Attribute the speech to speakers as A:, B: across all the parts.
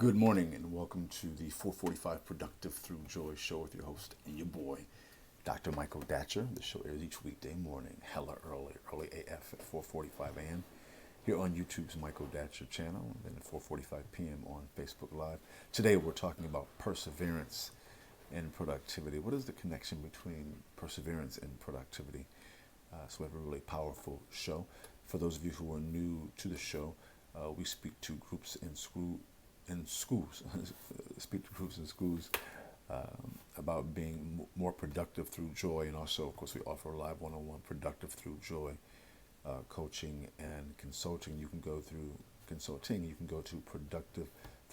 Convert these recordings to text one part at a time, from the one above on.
A: Good morning and welcome to the 445 Productive Through Joy show with your host and your boy, Dr. Michael Datcher. The show airs each weekday morning, hella early AF at 4:45 a.m. here on YouTube's Michael Datcher channel, and then at 4:45 p.m. on Facebook Live. Today we're talking about perseverance and productivity. What is the connection between perseverance and productivity? So we have a really powerful show. For those of you who are new to the show, we speak to groups in schools, speak to groups in schools about being more productive through joy, and also, of course, we offer live one-on-one productive through joy coaching and consulting. You can go through consulting. You can go to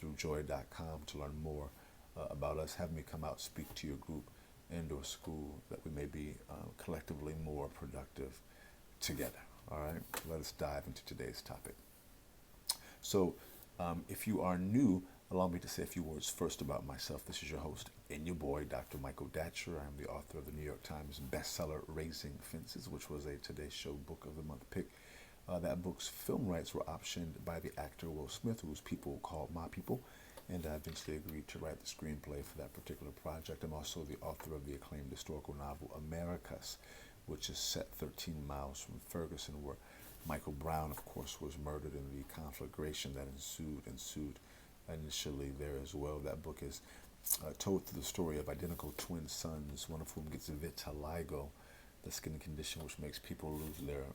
A: productivethroughjoy.com to learn more about us. Have me come out, speak to your group and or school that we may be collectively more productive together. All right, let us dive into today's topic. So, if you are new, allow me to say a few words first about myself. This is your host and your boy, Dr. Michael Datcher. I'm the author of the New York Times bestseller, Raising Fences, which was a Today Show Book of the Month pick. That book's film rights were optioned by the actor Will Smith, whose people called my people, and I eventually agreed to write the screenplay for that particular project. I'm also the author of the acclaimed historical novel, Americus, which is set 13 miles from Ferguson, where Michael Brown, of course, was murdered in the conflagration that ensued initially there as well. That book is told through the story of identical twin sons, one of whom gets vitiligo, the skin condition which makes people lose their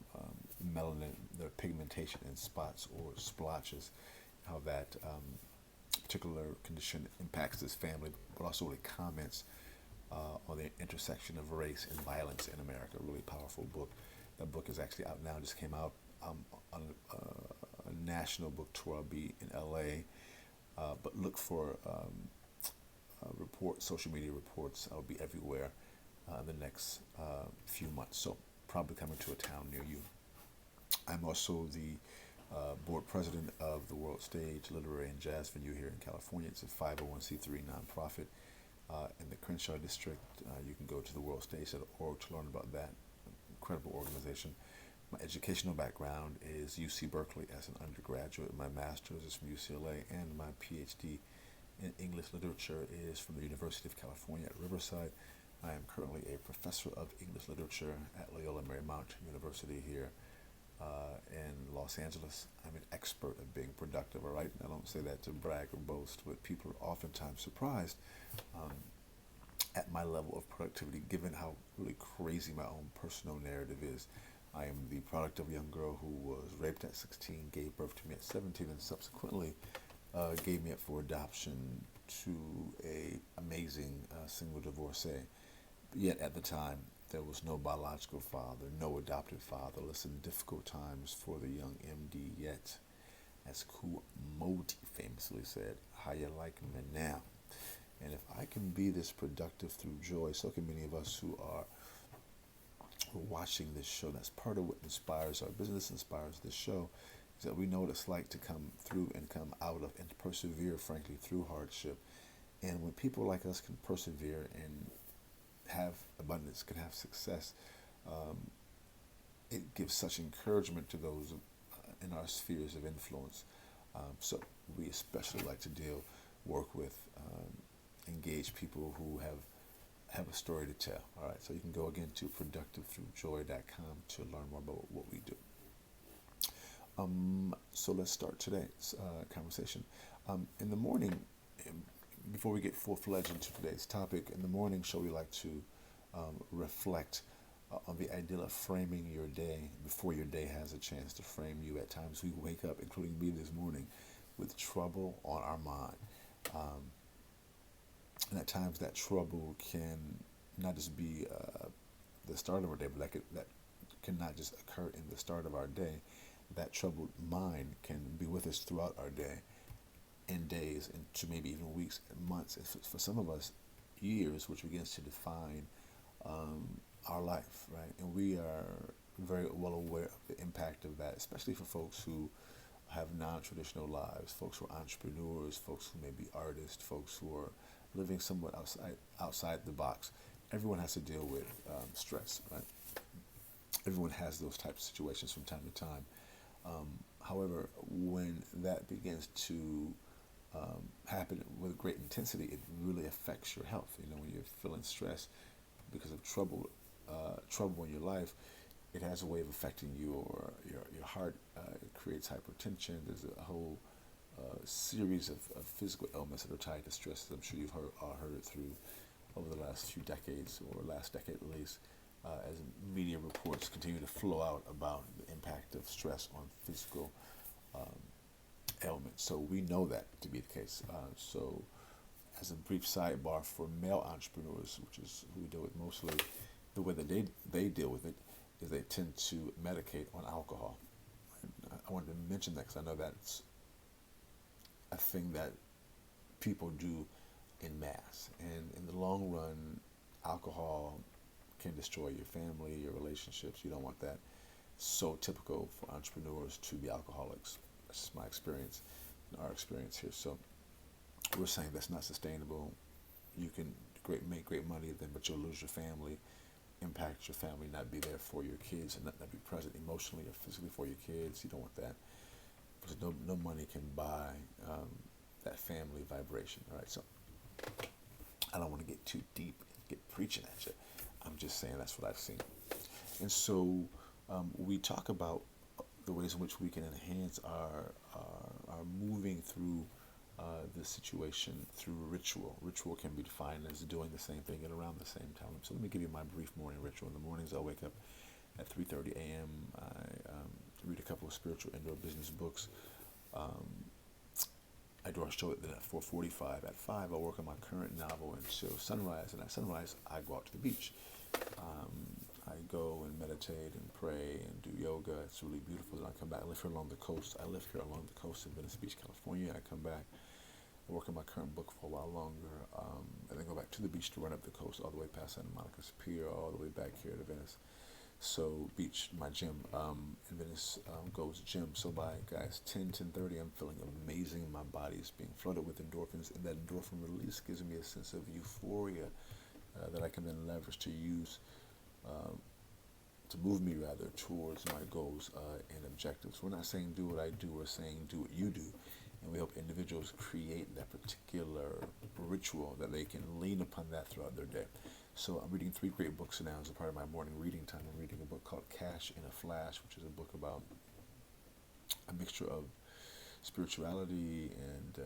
A: melanin, their pigmentation in spots or splotches, how that particular condition impacts his family, but also really comments on the intersection of race and violence in America. A really powerful book. That book is actually out now, just came out on a national book tour. I'll be in LA, but look for social media reports. I'll be everywhere the next few months, so probably coming to a town near you. I'm also the board president of the World Stage Literary and Jazz Venue here in California. It's a 501c3 nonprofit in the Crenshaw district. You can go to theworldstage.org to learn about that incredible organization. My educational background is UC Berkeley as an undergraduate. My master's is from UCLA, and my PhD in English literature is from the University of California at Riverside. I am currently a professor of English literature at Loyola Marymount University here in Los Angeles. I'm an expert at being productive, all right? And I don't say that to brag or boast, but people are oftentimes surprised at my level of productivity, given how really crazy my own personal narrative is. I am the product of a young girl who was raped at 16, gave birth to me at 17, and subsequently gave me up for adoption to a amazing single divorcee. Yet at the time, there was no biological father, no adopted father. Listen, difficult times for the young MD yet. As Kool Modi famously said, how you like me now? And if I can be this productive through joy, so can many of us who are watching this show. That's part of what inspires our business, inspires this show, is that we know what it's like to come through and come out of and to persevere, frankly, through hardship. And when people like us can persevere and have abundance, can have success, it gives such encouragement to those in our spheres of influence. So we especially like to work with, engage people who have a story to tell. All right, so you can go again to productivethroughjoy.com to learn more about what we do. So let's start today's conversation. In the morning, before we get full-fledged into today's topic, in the morning show we like to reflect on the ideal of framing your day before your day has a chance to frame you. At times we wake up, including me this morning, with trouble on our mind. And at times that trouble can not just be the start of our day, but that can not just occur in the start of our day. That troubled mind can be with us throughout our day, in days, into maybe even weeks and months. And for some of us, years, which begins to define our life, right? And we are very well aware of the impact of that, especially for folks who have non-traditional lives, folks who are entrepreneurs, folks who may be artists, folks who are living somewhat outside the box. Everyone has to deal with stress, right? Everyone has those types of situations from time to time. However, when that begins to happen with great intensity, it really affects your health. When you're feeling stress because of trouble in your life, it has a way of affecting your heart. It creates hypertension. There's a whole series of physical ailments that are tied to stress. I'm sure you've heard it through over the last few decades, or last decade at least, as media reports continue to flow out about the impact of stress on physical um, ailments. So we know that to be the case. So as a brief sidebar for male entrepreneurs, which is who we deal with mostly, the way that they deal with it is they tend to medicate on alcohol. And I wanted to mention that because I know that's a thing that people do in mass. And in the long run, alcohol can destroy your family, your relationships. You don't want that. So typical for entrepreneurs to be alcoholics. That's just my experience and our experience here. So we're saying that's not sustainable. You can make great money then, but you'll lose your family, impact your family, not be there for your kids, and not be present emotionally or physically for your kids. You don't want that, because no money can buy that family vibration. All right, so I don't want to get too deep and get preaching at you. I'm just saying that's what I've seen. And so we talk about the ways in which we can enhance our moving through the situation through ritual. Ritual can be defined as doing the same thing at around the same time. So let me give you my brief morning ritual. In the mornings, I'll wake up at 3:30 a.m. I read a couple of spiritual indoor business books. I do our show at 4:45. At 5, I'll work on my current novel until sunrise. And at sunrise, I go out to the beach. I go and meditate and pray and do yoga. It's really beautiful. Then I come back. I live here along the coast. I live here along the coast of Venice Beach, California. I come back, I work on my current book for a while longer, and then go back to the beach to run up the coast all the way past Santa Monica's Pier, all the way back here to Venice. So beach, my gym in Venice goes gym. So by, guys, 10:30, I'm feeling amazing. My body is being flooded with endorphins, and that endorphin release gives me a sense of euphoria that I can then leverage to use to move me rather towards my goals and objectives. We're not saying do what I do, we're saying do what you do. And we help individuals create that particular ritual that they can lean upon that throughout their day. So I'm reading 3 great books now as a part of my morning reading time. I'm reading a book called Cash in a Flash, which is a book about a mixture of spirituality and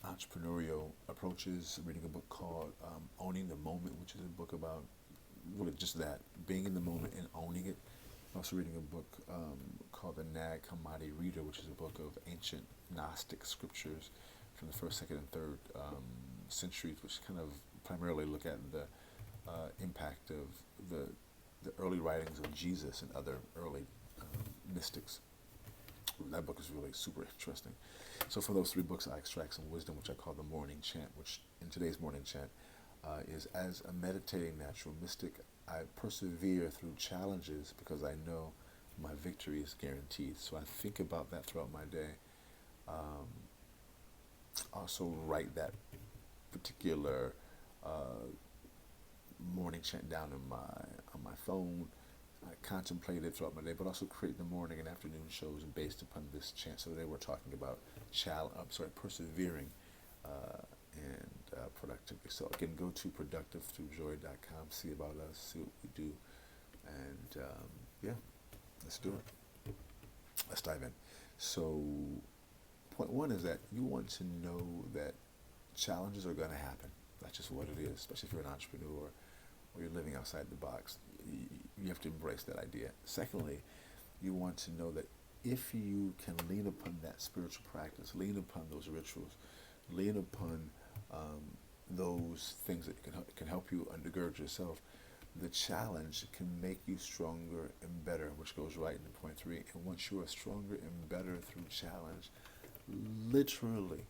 A: entrepreneurial approaches. I'm reading a book called Owning the Moment, which is a book about really just that, being in the moment and owning it. I'm also reading a book called The Nag Hammadi Reader, which is a book of ancient Gnostic scriptures from the 1st, 2nd, and 3rd centuries, which kind of primarily look at the impact of the early writings of Jesus and other early mystics. That book is really super interesting. So from those 3 books, I extract some wisdom, which I call the morning chant, which in today's morning chant is, as a meditating natural mystic, I persevere through challenges because I know my victory is guaranteed. So I think about that throughout my day. Also write that particular morning chant down on my phone. I contemplate it throughout my day, but also create the morning and afternoon shows based upon this chant. So today we're talking about persevering and productivity. So again, go to productivethroughjoy.com, see about us, see what we do, and yeah, let's do it. Let's dive in. So point 1 is that you want to know that challenges are going to happen. That's just what it is, especially if you're an entrepreneur or you're living outside the box. You have to embrace that idea. Secondly, you want to know that if you can lean upon that spiritual practice, lean upon those rituals, lean upon those things that can help you undergird yourself, the challenge can make you stronger and better, which goes right into point 3. And once you are stronger and better through challenge, literally,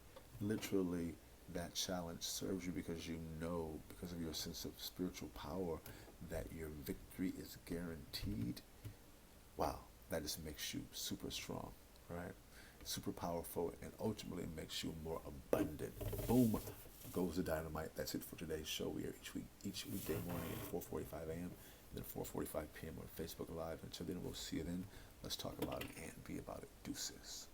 A: that challenge serves you because you know, because of your sense of spiritual power, that your victory is guaranteed. Wow, that just makes you super strong, right? Super powerful, and ultimately makes you more abundant. Boom, goes the dynamite. That's it for today's show. We are each weekday morning at 4:45 a.m. then 4:45 p.m. on Facebook Live. Until then, we'll see you then. Let's talk about it and be about it. Deuces.